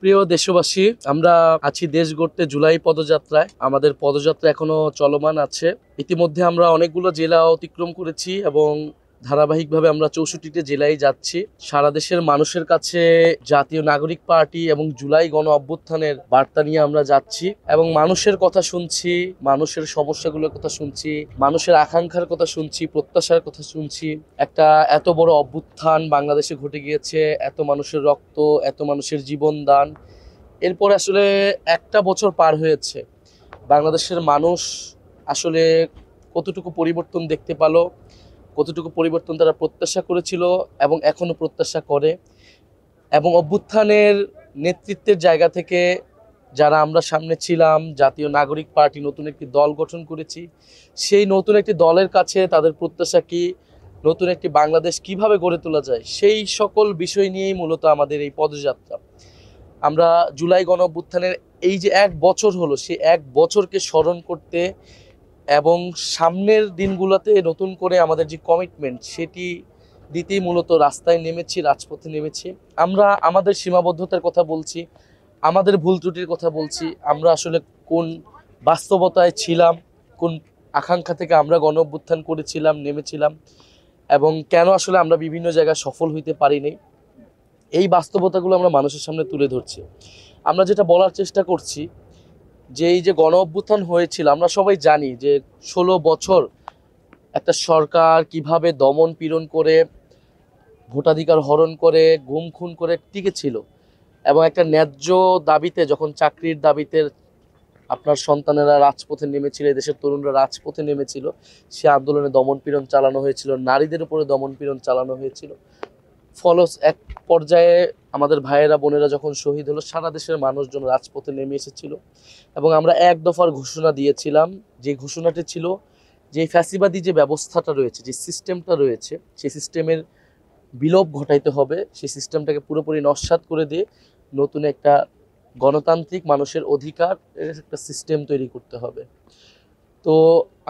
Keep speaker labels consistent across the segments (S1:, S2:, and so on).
S1: প্রিয় দেশবাসী, আমরা আছি দেশ গড়তে জুলাই পদযাত্রায়। আমাদের পদযাত্রা এখনো চলমান আছে। ইতিমধ্যে আমরা অনেকগুলো জেলা অতিক্রম করেছি এবং ধারাবাহিকভাবে আমরা 64টি জেলায় যাচ্ছি। সারা দেশের মানুষের কাছে জাতীয় নাগরিক পার্টি এবং জুলাই গণ অভ্যুত্থানের বার্তা নিয়ে আমরা যাচ্ছি এবং মানুষের কথা শুনছি, মানুষের সমস্যাগুলোর কথা শুনছি, মানুষের আকাঙ্ক্ষার কথা শুনছি, প্রত্যাশার কথা শুনছি। একটা এত বড় অভ্যুত্থান বাংলাদেশে ঘটে গিয়েছে, এত মানুষের রক্ত, এত মানুষের জীবন দান। এরপরে আসলে একটা বছর পার হয়েছে। বাংলাদেশের মানুষ আসলে কতটুকু পরিবর্তন দেখতে পেল, কতটুকু পরিবর্তন তারা প্রত্যাশা করেছিল এবং এখনো প্রত্যাশা করে। এবং অভ্যুত্থানের নেতৃত্বের জায়গা থেকে যারা আমরা সামনে ছিলাম, জাতীয় নাগরিক পার্টি নতুন একটি দল গঠন করেছি, সেই নতুন একটি দলের কাছে তাদের প্রত্যাশা কি, নতুন একটি বাংলাদেশ কিভাবে গড়ে তোলা যায়, সেই সকল বিষয় নিয়েই মূলত আমাদের এই পদযাত্রা। আমরা জুলাই গণ অভ্যুত্থানের এই যে এক বছর হলো, সেই এক বছরকে স্মরণ করতে এবং সামনের দিনগুলোতে নতুন করে আমাদের যে কমিটমেন্ট সেটি দিতেই মূলত রাস্তায় নেমেছি, রাজপথে নেমেছি। আমরা আমাদের সীমাবদ্ধতার কথা বলছি, আমাদের ভুল ত্রুটির কথা বলছি। আমরা আসলে কোন বাস্তবতায় ছিলাম, কোন আকাঙ্ক্ষা থেকে আমরা গণ অভ্যুত্থান করেছিলাম, নেমেছিলাম, এবং কেন আসলে আমরা বিভিন্ন জায়গায় সফল হইতে পারিনি। এই বাস্তবতাগুলো আমরা মানুষের সামনে তুলে ধরছি। আমরা যেটা বলার চেষ্টা করছি যে এই যে গণ অভ্যুত্থান হয়েছিল, আমরা সবাই জানি যে 16 বছর একটা সরকার কিভাবে দমন পীড়ন করে, ভোটাধিকার হরণ করে, গুম খুন করে টিকেছিল। এবং একটা ন্যায্য দাবিতে, যখন চাকরির দাবিতে আপনার সন্তানেরা রাজপথে নেমেছিল, দেশের তরুণরা রাজপথে নেমেছিল, সে আন্দোলনে দমন পীড়ন চালানো হয়েছিল, নারীদের উপরে দমন পীড়ন চালানো হয়েছিল। ফলস এক পর্যায়ে আমাদের ভাইয়েরা বোনেরা যখন শহীদ হলো, সারা দেশের মানুষজন রাজপথে নেমে এসেছিল এবং আমরা এক দফার ঘোষণা দিয়েছিলাম। যে ঘোষণাটি ছিল যে ফ্যাসিবাদী যে ব্যবস্থাটা রয়েছে, যে সিস্টেমটা রয়েছে, সেই সিস্টেমের বিলোপ ঘটাইতে হবে, সেই সিস্টেমটাকে পুরোপুরি নস্যাৎ করে দিয়ে নতুন একটা গণতান্ত্রিক মানুষের অধিকার একটা সিস্টেম তৈরি করতে হবে। তো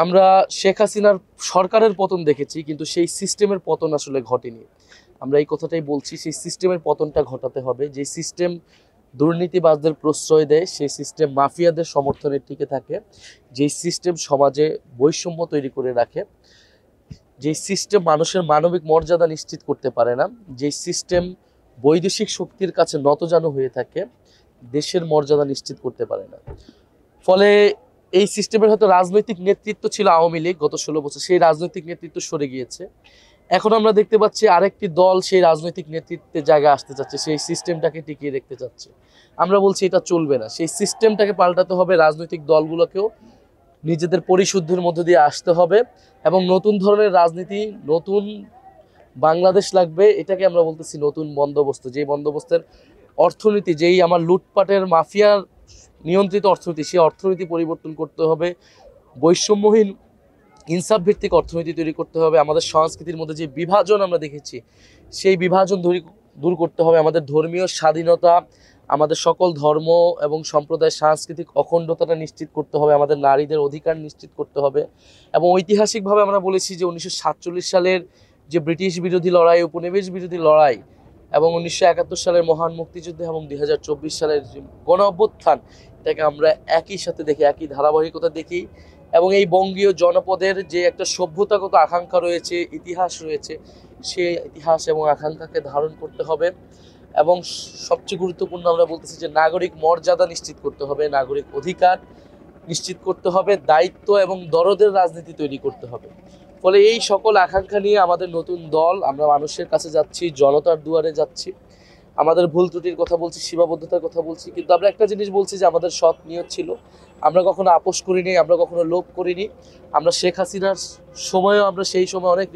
S1: আমরা শেখ হাসিনার সরকারের পতন দেখেছি, কিন্তু সেই সিস্টেমের পতন আসলে ঘটেনি। আমরা এই কথাটাই বলছি, সেই সিস্টেমের পতনটা ঘটাতে হবে। যে সিস্টেম দুর্নীতিবাজদের প্রশ্রয় দেয়, সেই সিস্টেম মাফিয়াদের সমর্থনে টিকে থাকে, যেই সিস্টেম সমাজে বৈষম্য তৈরি করে রাখে, যেই সিস্টেম মানুষের মানবিক মর্যাদা নিশ্চিত করতে পারে না, যেই সিস্টেম বৈদেশিক শক্তির কাছে নতজানু হয়ে থাকে, দেশের মর্যাদা নিশ্চিত করতে পারে না। ফলে এই সিস্টেমের হয়তো রাজনৈতিক নেতৃত্ব ছিল আওয়ামী লীগ গত 16 বছর, সেই রাজনৈতিক নেতৃত্ব সরে গিয়েছে। এখন আমরা দেখতে পাচ্ছি আরেকটি দল সেই রাজনৈতিক নেতৃত্বের জায়গায় আসতে চাচ্ছে, সেই সিস্টেমটাকে টিকিয়ে রাখতে চাচ্ছে। আমরা বলছি এটা চলবে না, সেই সিস্টেমটাকে পাল্টাতে হবে। রাজনৈতিক দলগুলোকেও নিজেদের পরিশুদ্ধির মধ্য দিয়ে আসতে হবে এবং নতুন ধরনের রাজনীতি, নতুন বাংলাদেশ লাগবে। এটাকে আমরা বলতেছি নতুন বন্দোবস্ত। যেই বন্দোবস্তের অর্থনীতি, যেই আমার লুটপাটের মাফিয়ার নিয়ন্ত্রিত অর্থনীতি, সেই অর্থনীতি পরিবর্তন করতে হবে। বৈষম্যহীন ইনসাফ ভিত্তিক অর্থনীতি তৈরি করতে হবে। আমাদের সংস্কৃতির মধ্যে যে বিভাজন আমরা দেখেছি, সেই বিভাজন দূর করতে হবে। আমাদের ধর্মীয় স্বাধীনতা, আমাদের সকল ধর্ম এবং সম্প্রদায়ের সাংস্কৃতিক অখণ্ডতাটা নিশ্চিত করতে হবে। আমাদের নারীদের অধিকার নিশ্চিত করতে হবে। এবং ঐতিহাসিকভাবে আমরা বলেছি যে 1947 সালের যে ব্রিটিশ বিরোধী লড়াই, উপনিবেশ বিরোধী লড়াই, এবং 1971 সালের মহান মুক্তিযুদ্ধ এবং 2024 সালের যে গণ অভ্যুত্থান, এটাকে আমরা একই সাথে দেখি, একই ধারাবাহিকতা দেখি। এবং এই বঙ্গীয় জনপদের যে একটা সভ্যতাগত আকাঙ্ক্ষা রয়েছে, ইতিহাস রয়েছে, সেই ইতিহাস এবং আকাঙ্ক্ষাকে ধারণ করতে হবে। এবং সবচেয়ে গুরুত্বপূর্ণ আমরা বলতেছি যে নাগরিক মর্যাদা নিশ্চিত করতে হবে, নাগরিক অধিকার নিশ্চিত করতে হবে, দায়িত্ব এবং দরদের রাজনীতি তৈরি করতে হবে। ফলে এই সকল আকাঙ্ক্ষা নিয়ে আমাদের নতুন দল, আমরা মানুষের কাছে যাচ্ছি, জনতার দুয়ারে যাচ্ছি। আমাদের ভুল ত্রুটির কথা বলছি, সীমাবদ্ধতার কথা বলছি, কিন্তু আমরা একটা জিনিস বলছি যে আমাদের সৎ নিয়ত ছিল। আমরা কখনো আপোষ করিনি, আমরা কখনো লোভ করিনি। আমরা শেখ হাসিনার সময়ও আমরা সেই সময় অনেক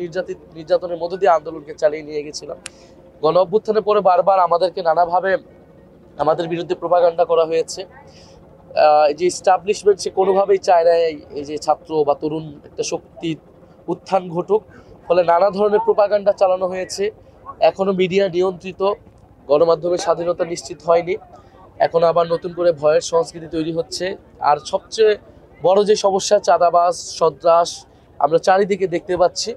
S1: নির্যাতনের মধ্য দিয়ে আন্দোলনকে চালিয়ে নিয়ে গেছিলাম। গণ অভ্যুত্থানের পরে বারবার আমাদেরকে নানাভাবে আমাদের বিরুদ্ধে প্রোপাগান্ডা করা হয়েছে। এই যে এস্টাবলিশমেন্ট, সে কোনোভাবেই চায় না এই যে ছাত্র বা তরুণ একটা শক্তি উত্থান ঘটুক। ফলে নানা ধরনের প্রোপাগান্ডা চালানো হয়েছে। এখনো মিডিয়া নিয়ন্ত্রিত, গণমাধ্যমের স্বাধীনতা নিশ্চিত হয়নি। এখন আবার নতুন করে ভয়ের সংস্কৃতি তৈরি হচ্ছে। আর সবচেয়ে বড় যে সমস্যা, চাঁদাবাজ, সন্ত্রাস, আমরা চারিদিকে দেখতে পাচ্ছি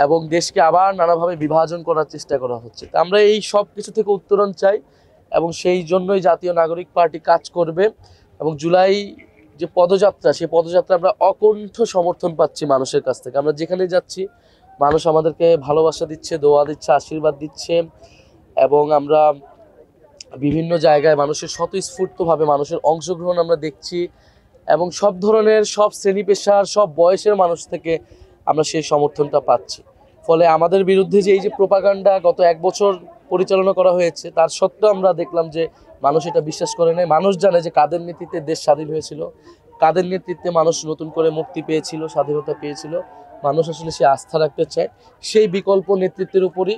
S1: এবং দেশকে আবার নানাভাবে বিভাজন করার চেষ্টা করা হচ্ছে। তা আমরা এই সব কিছু থেকে উত্তরণ চাই এবং সেই জন্যই জাতীয় নাগরিক পার্টি কাজ করবে। এবং জুলাই যে পদযাত্রা, সেই পদযাত্রা আমরা অকুণ্ঠ সমর্থন পাচ্ছি মানুষের কাছ থেকে। আমরা যেখানে যাচ্ছি মানুষ আমাদেরকে ভালোবাসা দিচ্ছে, দোয়া দিচ্ছে, আশীর্বাদ দিচ্ছে। এবং আমরা বিভিন্ন জায়গায় মানুষের স্বতঃস্ফূর্তভাবে মানুষের অংশগ্রহণ আমরা দেখছি। এবং সব ধরনের, সব শ্রেণী পেশার, সব বয়সের মানুষ থেকে আমরা সেই সমর্থনটা পাচ্ছি। ফলে আমাদের বিরুদ্ধে যে এই যে প্রোপাগান্ডা গত 1 বছর পরিচালনা করা হয়েছে, তার সত্ত্বেও আমরা দেখলাম যে মানুষ এটা বিশ্বাস করে নাই। মানুষ জানে যে কাদের নেতৃত্বে দেশ স্বাধীন হয়েছিল, কাদের নেতৃত্বে মানুষ নতুন করে মুক্তি পেয়েছিল, স্বাধীনতা পেয়েছিল। মানুষ আসলে সে আস্থা রাখতে চায় সেই বিকল্প নেতৃত্বের উপরই,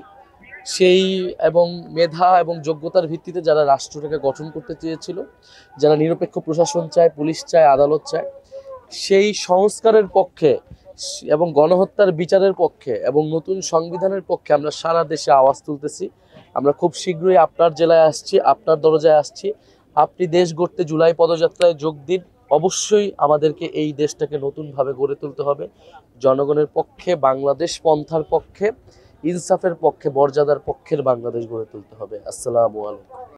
S1: সেই এবং মেধা এবং যোগ্যতার ভিত্তিতে যারা রাষ্ট্রটাকে গঠন করতে চেয়েছিল, যারা নিরপেক্ষ প্রশাসন চায়, পুলিশ চায়, আদালত চায়, সেই সংস্কারের পক্ষে এবং গণহত্যার বিচারের পক্ষে এবং নতুন সংবিধানের পক্ষে আমরা সারা দেশে আওয়াজ তুলতেছি। আমরা খুব শীঘ্রই আপনার জেলায় আসছি, আপনার দরজায় আসছি। আপনি দেশ গড়তে জুলাই পদযাত্রায় যোগ দিন। অবশ্যই আমাদেরকে এই দেশটাকে নতুনভাবে গড়ে তুলতে হবে, জনগণের পক্ষে, বাংলাদেশ পন্থার পক্ষে, ইনসাফের পক্ষে, মর্যাদার পক্ষের বাংলাদেশ গড়ে তুলতে হবে। আসসালামু আলাইকুম।